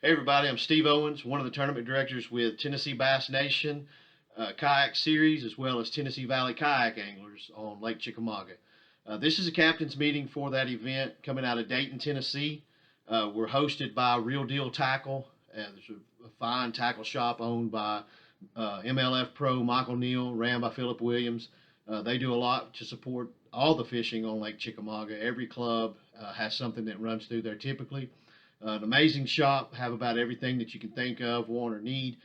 Hey everybody, I'm Steve Owens, one of the tournament directors with Tennessee Bass Nation Kayak Series, as well as Tennessee Valley Kayak Anglers on Lake Chickamauga. This is a captain's meeting for that event coming out of Dayton, Tennessee. We're hosted by Real Deal Tackle. There's a fine tackle shop owned by MLF Pro Michael Neal, ran by Philip Williams. They do a lot to support all the fishing on Lake Chickamauga. Every club has something that runs through there typically. An amazing shop, have about everything that you can think of, want, or need.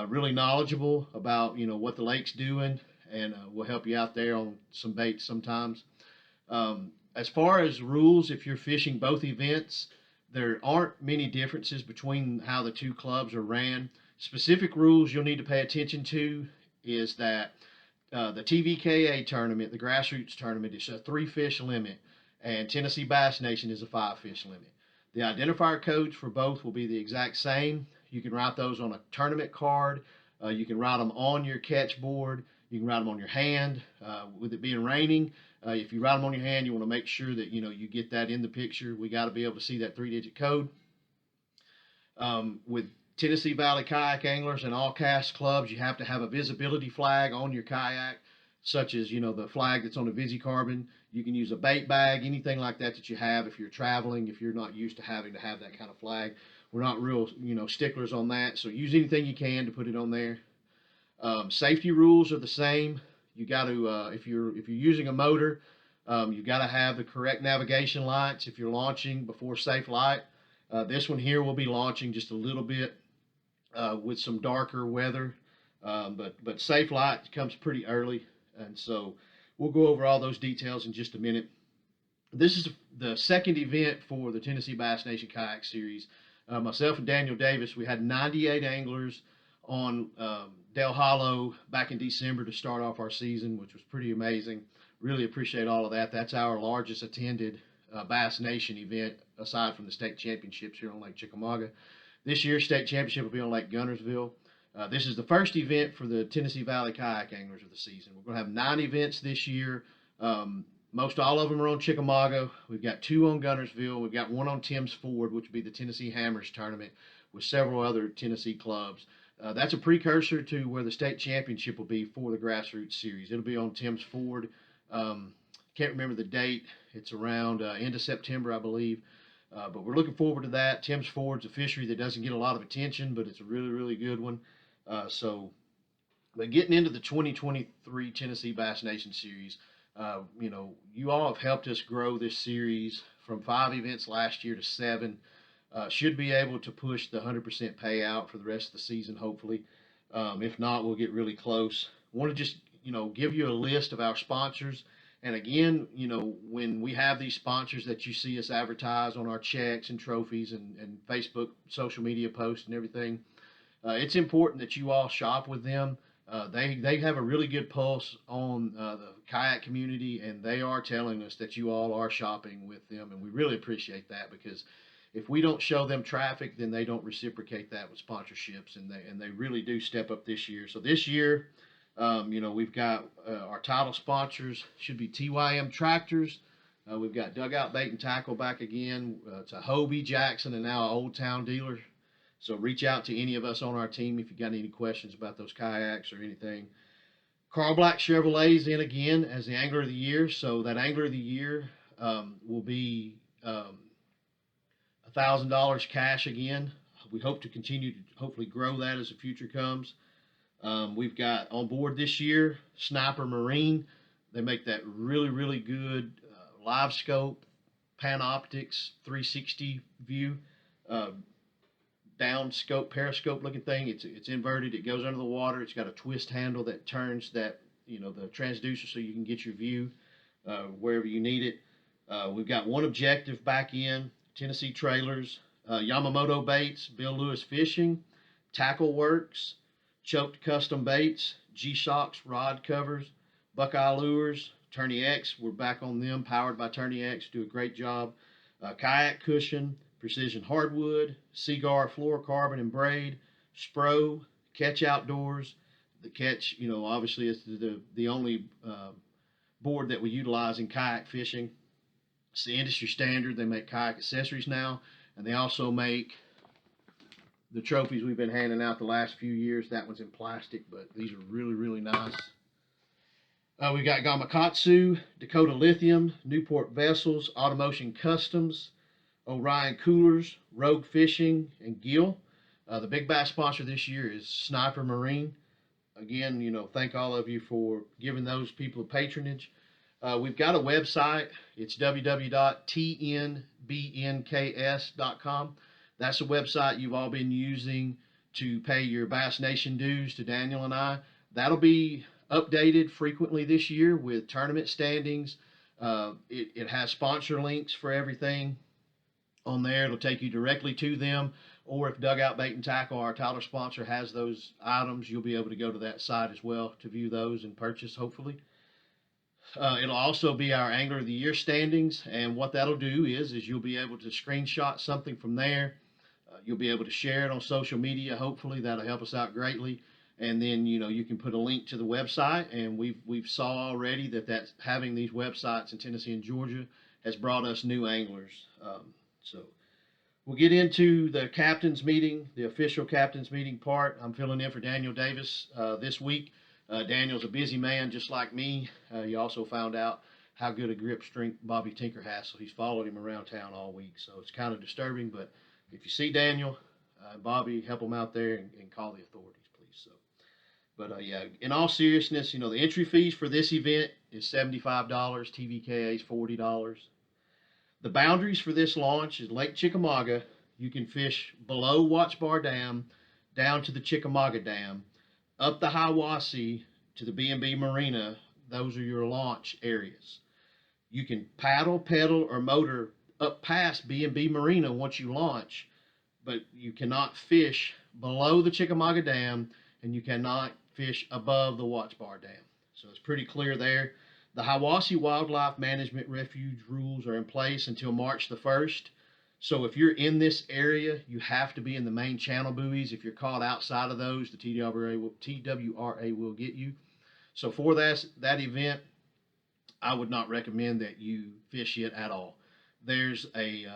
Really knowledgeable about what the lake's doing, and will help you out there on some baits sometimes. As far as rules, if you're fishing both events, there aren't many differences between how the two clubs are ran. Specific rules you'll need to pay attention to is that the TVKA tournament, the grassroots tournament, is a 3 fish limit, and Tennessee Bass Nation is a 5 fish limit. The identifier codes for both will be the exact same. You can write those on a tournament card. You can write them on your catch board. You can write them on your hand. With it being raining, if you write them on your hand, you want to make sure that you get that in the picture. We got to be able to see that 3-digit code. With Tennessee Valley Kayak Anglers and all cast clubs, you have to have a visibility flag on your kayak, such as the flag that's on the VisiCarbon. You can use a bait bag, anything like that that you have if you're traveling, if you're not used to having to have that kind of flag. We're not real sticklers on that, so use anything you can to put it on there. Safety rules are the same. You got to if you're using a motor, you got to have the correct navigation lights if you're launching before safe light. This one here will be launching just a little bit with some darker weather, but safe light comes pretty early, and so we'll go over all those details in just a minute. This is the second event for the Tennessee Bass Nation Kayak Series. Myself and Daniel Davis, we had 98 anglers on Del Hollow back in December to start off our season, which was pretty amazing. Really appreciate all of that. That's our largest attended Bass Nation event aside from the state championships here on Lake Chickamauga. This year's state championship will be on Lake Guntersville. This is the first event for the Tennessee Valley Kayak Anglers of the season. We're going to have 9 events this year. Most all of them are on Chickamauga. We've got 2 on Guntersville. We've got 1 on Timms Ford, which will be the Tennessee Hammers tournament with several other Tennessee clubs. That's a precursor to where the state championship will be for the grassroots series. It'll be on Timms Ford. Can't remember the date. It's around end of September, I believe. But we're looking forward to that. Timms Ford's a fishery that doesn't get a lot of attention, but it's a really, really good one. But getting into the 2023 Tennessee Bass Nation Series, you all have helped us grow this series from 5 events last year to 7. Should be able to push the 100% payout for the rest of the season, hopefully. If not, we'll get really close. Want to just, give you a list of our sponsors. And again, when we have these sponsors that you see us advertise on our checks and trophies and Facebook social media posts and everything, it's important that you all shop with them. They have a really good pulse on the kayak community, and they are telling us that you all are shopping with them, and we really appreciate that because if we don't show them traffic, then they don't reciprocate that with sponsorships, and they really do step up this year. So this year, we've got our title sponsors should be TYM Tractors. We've got Dugout Bait and Tackle back again. It's a Hobie, Jackson, and now an Old Town dealer. So reach out to any of us on our team if you got any questions about those kayaks or anything. Carl Black Chevrolet's in again as the Angler of the Year. So that Angler of the Year will be $1,000 cash again. We hope to continue to hopefully grow that as the future comes. We've got on board this year Sniper Marine. They make that really, really good live scope, Panoptics 360 view, down scope, periscope looking thing. It's inverted. It goes under the water. It's got a twist handle that turns that the transducer so you can get your view wherever you need it. We've got one objective back in Tennessee Trailers, Yamamoto Baits, Bill Lewis Fishing, Tackle Works, Choked Custom Baits, G-Shocks Rod Covers, Buckeye Lures, Tourney X. We're back on them, powered by Tourney X. Do a great job. Kayak Cushion, Precision Hardwood, Seagar Fluorocarbon and Braid, Spro, Catch Outdoors. The Catch, obviously is the only board that we utilize in kayak fishing. It's the industry standard. They make kayak accessories now, and they also make the trophies we've been handing out the last few years. That one's in plastic, but these are really, really nice. We got Gamakatsu, Dakota Lithium, Newport Vessels, Automotion Customs, Orion Coolers, Rogue Fishing, and Gill. The Big Bass sponsor this year is Sniper Marine. Again, thank all of you for giving those people patronage. We've got a website. It's www.tnbnks.com. That's a website you've all been using to pay your Bass Nation dues to Daniel and I. That'll be updated frequently this year with tournament standings. It has sponsor links for everything on there. It'll take you directly to them. Or if Dugout Bait and Tackle, our title sponsor, has those items, you'll be able to go to that site as well to view those and purchase, hopefully. It'll also be our Angler of the Year standings, and what that'll do is you'll be able to screenshot something from there. You'll be able to share it on social media. Hopefully, that'll help us out greatly. And then you can put a link to the website, and we've saw already that having these websites in Tennessee and Georgia has brought us new anglers. So we'll get into the captain's meeting, the official captain's meeting part. I'm filling in for Daniel Davis this week. Daniel's a busy man just like me. He also found out how good a grip strength Bobby Tinker has, so he's followed him around town all week. So it's kind of disturbing, but if you see Daniel and Bobby, help them out there and call the authorities, please. So, but yeah, in all seriousness, the entry fees for this event is $75. TVKA is $40. The boundaries for this launch is Lake Chickamauga. You can fish below Watts Bar Dam, down to the Chickamauga Dam, up the Hiwassee to the B&B Marina. Those are your launch areas. You can paddle, pedal, or motor up past B&B Marina once you launch, but you cannot fish below the Chickamauga Dam, and you cannot fish above the Watts Bar Dam. So it's pretty clear there. The Hiwassee Wildlife Management Refuge rules are in place until March the 1st. So if you're in this area, you have to be in the main channel buoys. If you're caught outside of those, the TWRA will get you. So for that event, I would not recommend that you fish it at all. There's a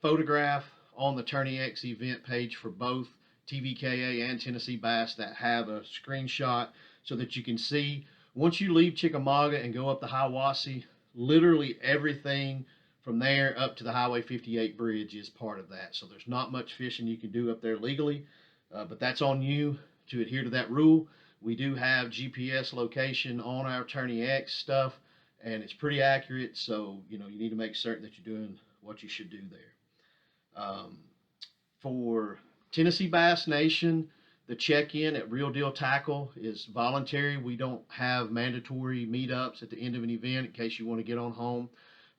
photograph on the Tourney X event page for both TVKA and Tennessee Bass that have a screenshot so that you can see. Once you leave Chickamauga and go up the Hiwassee, literally everything from there up to the Highway 58 bridge is part of that. So there's not much fishing you can do up there legally, but that's on you to adhere to that rule. We do have GPS location on our Tourney X stuff, and it's pretty accurate. So, you need to make certain that you're doing what you should do there. For Tennessee Bass Nation, the check-in at Real Deal Tackle is voluntary. We don't have mandatory meetups at the end of an event in case you want to get on home.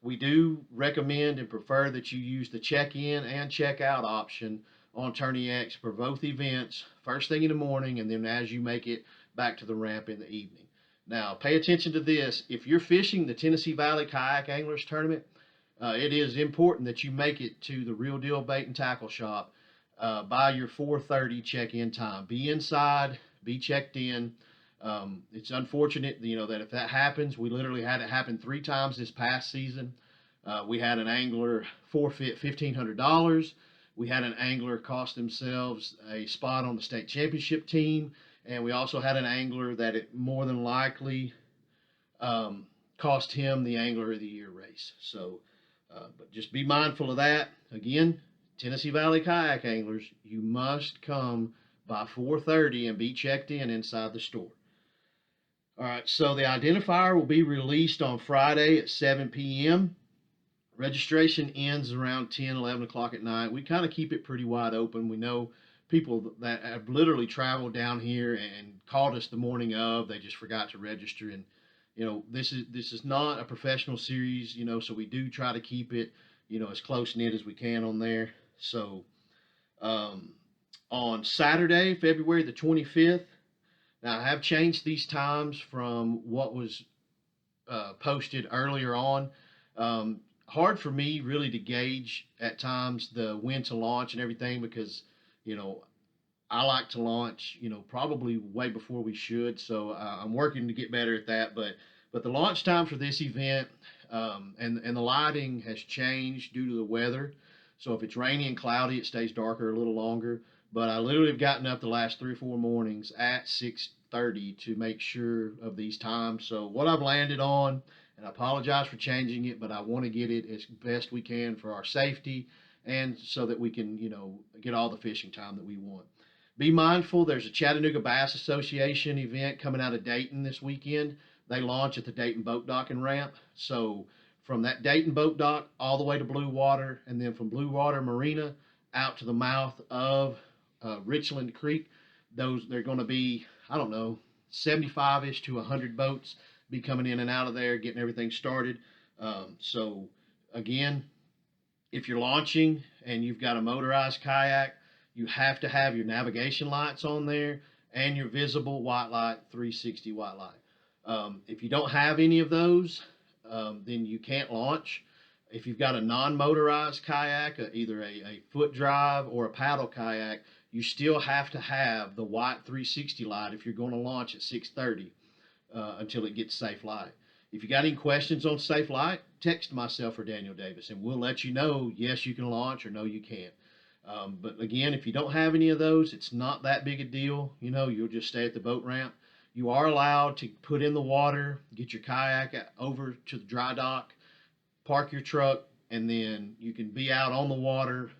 We do recommend and prefer that you use the check-in and check-out option on Tourney X for both events, first thing in the morning, and then as you make it back to the ramp in the evening. Now, pay attention to this. If you're fishing the Tennessee Valley Kayak Anglers Tournament, it is important that you make it to the Real Deal Bait and Tackle Shop by your 4:30 check-in time. Be inside, be checked in. It's unfortunate, that if that happens, we literally had it happen 3 times this past season. We had an angler forfeit $1,500. We had an angler cost themselves a spot on the state championship team, and we also had an angler that it more than likely cost him the Angler of the Year race. So, but just be mindful of that. Again, Tennessee Valley Kayak Anglers, you must come by 4:30 and be checked in inside the store. All right, so the identifier will be released on Friday at 7 p.m. Registration ends around 10, 11 o'clock at night. We kind of keep it pretty wide open. We know people that have literally traveled down here and called us the morning of. They just forgot to register. And, this is not a professional series, so we do try to keep it, as close-knit as we can on there. So on Saturday, February the 25th, now, I have changed these times from what was posted earlier on. Hard for me really to gauge at times the when to launch and everything because, I like to launch, probably way before we should. So I'm working to get better at that. But the launch time for this event and the lighting has changed due to the weather. So if it's rainy and cloudy, it stays darker a little longer. But I literally have gotten up the last 3 or 4 mornings at 6:30 to make sure of these times. So what I've landed on, and I apologize for changing it, but I want to get it as best we can for our safety and so that we can, get all the fishing time that we want. Be mindful, there's a Chattanooga Bass Association event coming out of Dayton this weekend. They launch at the Dayton Boat Dock and Ramp. So from that Dayton Boat Dock all the way to Blue Water, and then from Blue Water Marina out to the mouth of Richland Creek, they're going to be, I don't know, 75-ish to 100 boats be coming in and out of there, getting everything started. So again, if you're launching and you've got a motorized kayak, you have to have your navigation lights on there and your visible white light 360 white light. If you don't have any of those, then you can't launch. If you've got a non-motorized kayak, either a foot drive or a paddle kayak, you still have to have the white 360 light if you're going to launch at 6:30 until it gets safe light. If you got any questions on safe light, text myself or Daniel Davis, and we'll let you know, yes, you can launch, or no, you can't. But again, if you don't have any of those, it's not that big a deal. You'll just stay at the boat ramp. You are allowed to put in the water, get your kayak over to the dry dock, park your truck, and then you can be out on the water,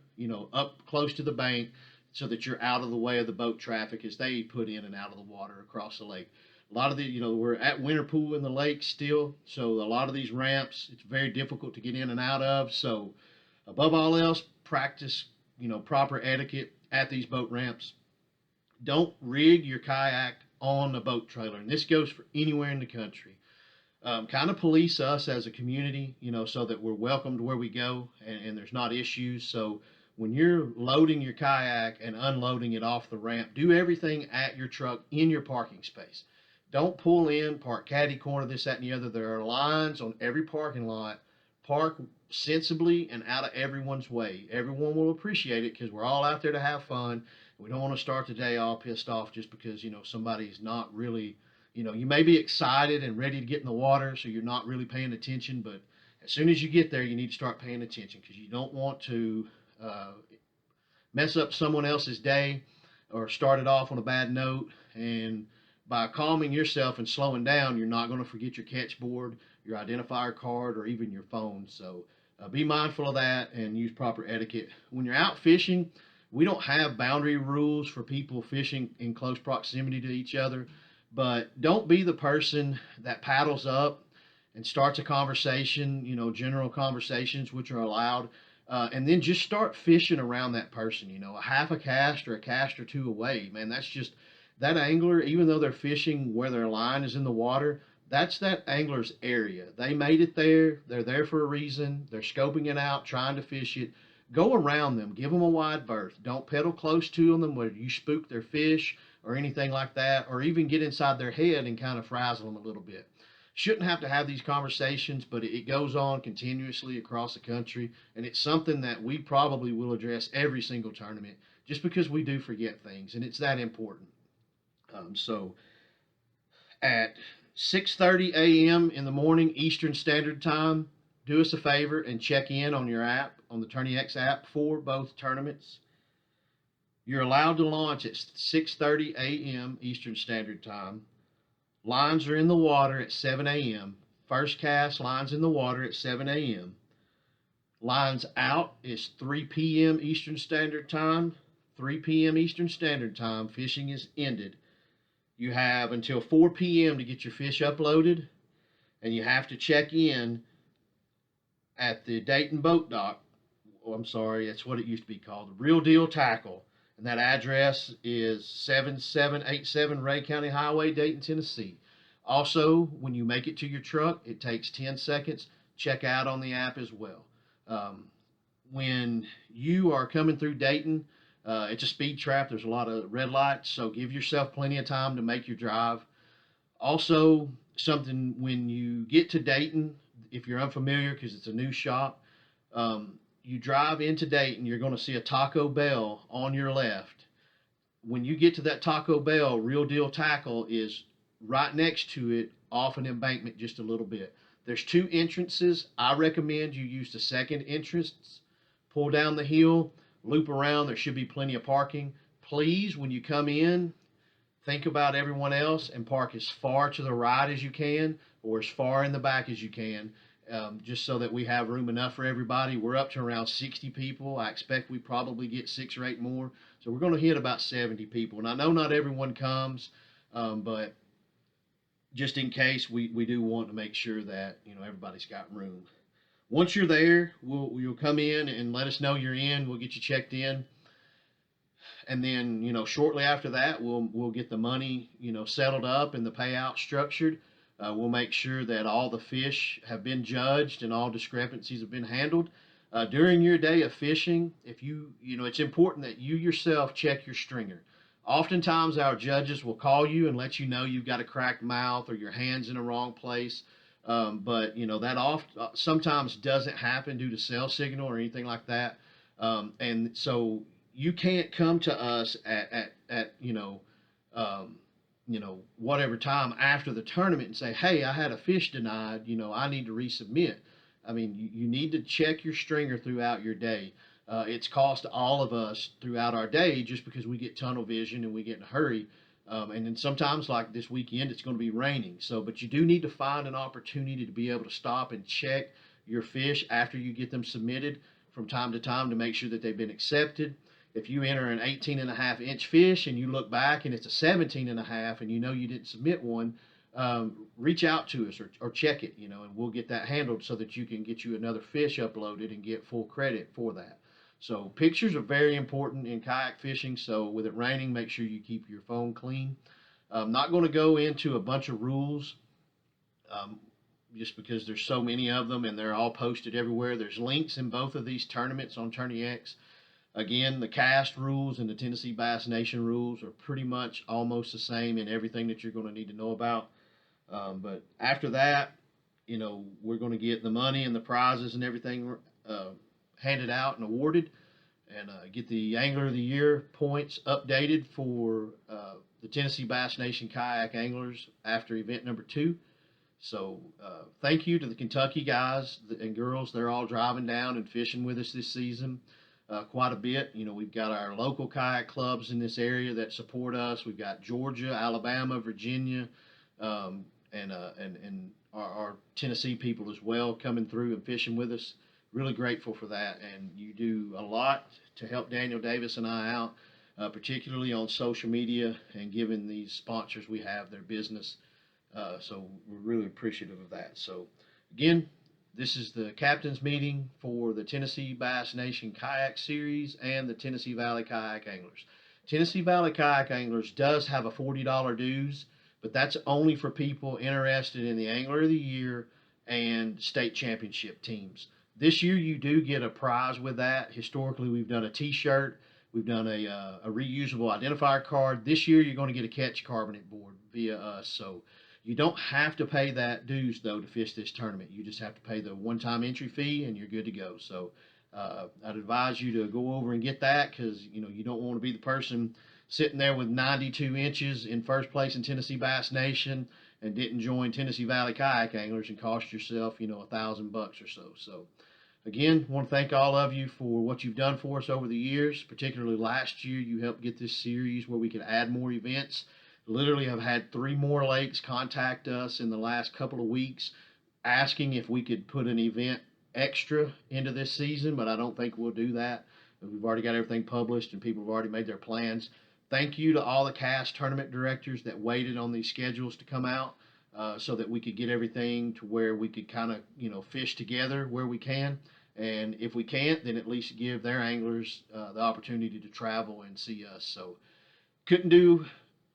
up close to the bank so that you're out of the way of the boat traffic as they put in and out of the water across the lake. A lot of we're at winter pool in the lake still, so a lot of these ramps, it's very difficult to get in and out of. So above all else, practice, proper etiquette at these boat ramps. Don't rig your kayak on a boat trailer, and this goes for anywhere in the country. Kind of police us as a community, so that we're welcomed where we go and there's not issues. So when you're loading your kayak and unloading it off the ramp, do everything at your truck in your parking space. Don't pull in, park caddy corner, this, that, and the other. There are lines on every parking lot. Park sensibly and out of everyone's way. Everyone will appreciate it because we're all out there to have fun. We don't want to start the day all pissed off just because, somebody's not really, you may be excited and ready to get in the water, so you're not really paying attention. But as soon as you get there, you need to start paying attention because you don't want to mess up someone else's day or start it off on a bad note. And by calming yourself and slowing down, you're not going to forget your catch board, your identifier card, or even your phone. So be mindful of that and use proper etiquette. When you're out fishing, we don't have boundary rules for people fishing in close proximity to each other, but don't be the person that paddles up and starts a conversation, general conversations, which are allowed, and then just start fishing around that person, a half a cast or a cast or two away. Man, that's just that angler, even though they're fishing where their line is in the water, that's that angler's area. They made it there. They're there for a reason. They're scoping it out, trying to fish it. Go around them. Give them a wide berth. Don't pedal close to them where you spook their fish or anything like that, or even get inside their head and kind of frazzle them a little bit. Shouldn't have these conversations, but it goes on continuously across the country, and it's something that we probably will address every single tournament just because we do forget things, and it's that important. So at 6:30 a.m. in the morning Eastern Standard Time, do us a favor and check in on your app, on the TourneyX app for both tournaments. You're allowed to launch at 6:30 a.m. Eastern Standard Time. Lines are in the water at 7 a.m. First cast, lines in the water at 7 a.m. Lines out is 3 p.m. Eastern Standard Time. 3 p.m. Eastern Standard Time, fishing is ended. You have until 4 p.m. to get your fish uploaded, and you have to check in at the Dayton Boat Dock. Oh, I'm sorry, that's what it used to be called, the Real Deal Tackle. And that address is 7787 Ray County Highway, Dayton, Tennessee. Also, when you make it to your truck, it takes 10 seconds. Check out on the app as well. When you are coming through Dayton, it's a speed trap. There's a lot of red lights, so give yourself plenty of time to make your drive. Also, something when you get to Dayton, if you're unfamiliar because it's a new shop, you drive into Dayton, you're going to see a Taco Bell on your left. When you get to that Taco Bell, Real Deal Tackle is right next to it off an embankment just a little bit. There's two entrances. I recommend you use the second entrance. Pull down the hill, loop around. There should be plenty of parking. please, when you come in, think about everyone else and park as far to the right as you can or as far in the back as you can, just so that we have room enough for everybody. We're up to around 60 people. I expect we probably get 6 or 8 more. So we're going to hit about 70 people. And I know not everyone comes, but just in case, we do want to make sure that everybody's got room. Once you're there, you'll come in and let us know you're in. We'll get you checked in, and then shortly after that we'll get the money settled up and the payout structured. We'll make sure that all the fish have been judged and all discrepancies have been handled. During your day of fishing, if it's important that you yourself check your stringer. Oftentimes our judges will call you and let you know you've got a cracked mouth or your hands in the wrong place. But that sometimes doesn't happen due to cell signal or anything like that. And so you can't come to us at whatever time after the tournament and say, hey, I had a fish denied, I need to resubmit. I mean, you need to check your stringer throughout your day. It's cost all of us throughout our day just because we get tunnel vision and we get in a hurry. And then sometimes, like this weekend, it's going to be raining. But you do need to find an opportunity to be able to stop and check your fish after you get them submitted from time to time to make sure that they've been accepted. If you enter an 18.5-inch fish and you look back and it's a 17.5 and you didn't submit one, reach out to us or check it, and we'll get that handled so that you can get you another fish uploaded and get full credit for that. So pictures are very important in kayak fishing. So with it raining, make sure you keep your phone clean. I'm not going to go into a bunch of rules just because there's so many of them and they're all posted everywhere. There's links in both of these tournaments on TourneyX. Again, the cast rules and the Tennessee Bass Nation rules are pretty much almost the same in everything that you're going to need to know about. But after that, we're going to get the money and the prizes and everything handed out and awarded, and get the Angler of the Year points updated for the Tennessee Bass Nation kayak anglers after event number 2. So thank you to the Kentucky guys and girls. They're all driving down and fishing with us this season. Quite a bit. We've got our local kayak clubs in this area that support us. We've got Georgia, Alabama, Virginia, and our Tennessee people as well coming through and fishing with us. Really grateful for that. And you do a lot to help Daniel Davis and I out, particularly on social media and giving these sponsors we have their business. So we're really appreciative of that. So again, this is the captain's meeting for the Tennessee Bass Nation Kayak Series and the Tennessee Valley Kayak Anglers. Tennessee Valley Kayak Anglers does have a $40 dues, but that's only for people interested in the Angler of the Year and state championship teams. This year you do get a prize with that. Historically, we've done a t-shirt. We've done a reusable identifier card. This year you're going to get a catch carbonate board via us. So you don't have to pay that dues, though, to fish this tournament. You just have to pay the one-time entry fee, and you're good to go. So I'd advise you to go over and get that because, you don't want to be the person sitting there with 92 inches in first place in Tennessee Bass Nation and didn't join Tennessee Valley Kayak Anglers and cost yourself, $1,000 or so. So, again, I want to thank all of you for what you've done for us over the years. Particularly last year, you helped get this series where we could add more events. Literally, I've had 3 more lakes contact us in the last couple of weeks asking if we could put an event extra into this season, but I don't think we'll do that. We've already got everything published and people have already made their plans. Thank you to all the cast tournament directors that waited on these schedules to come out so that we could get everything to where we could kind of, fish together where we can. And if we can't, then at least give their anglers the opportunity to travel and see us. So couldn't do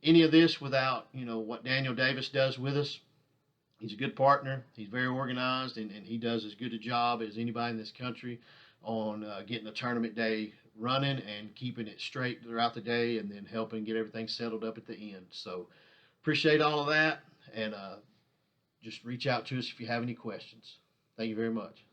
any of this without, what Daniel Davis does with us. He's a good partner. He's very organized, and he does as good a job as anybody in this country on getting the tournament day running and keeping it straight throughout the day and then helping get everything settled up at the end. So appreciate all of that, and just reach out to us if you have any questions. Thank you very much.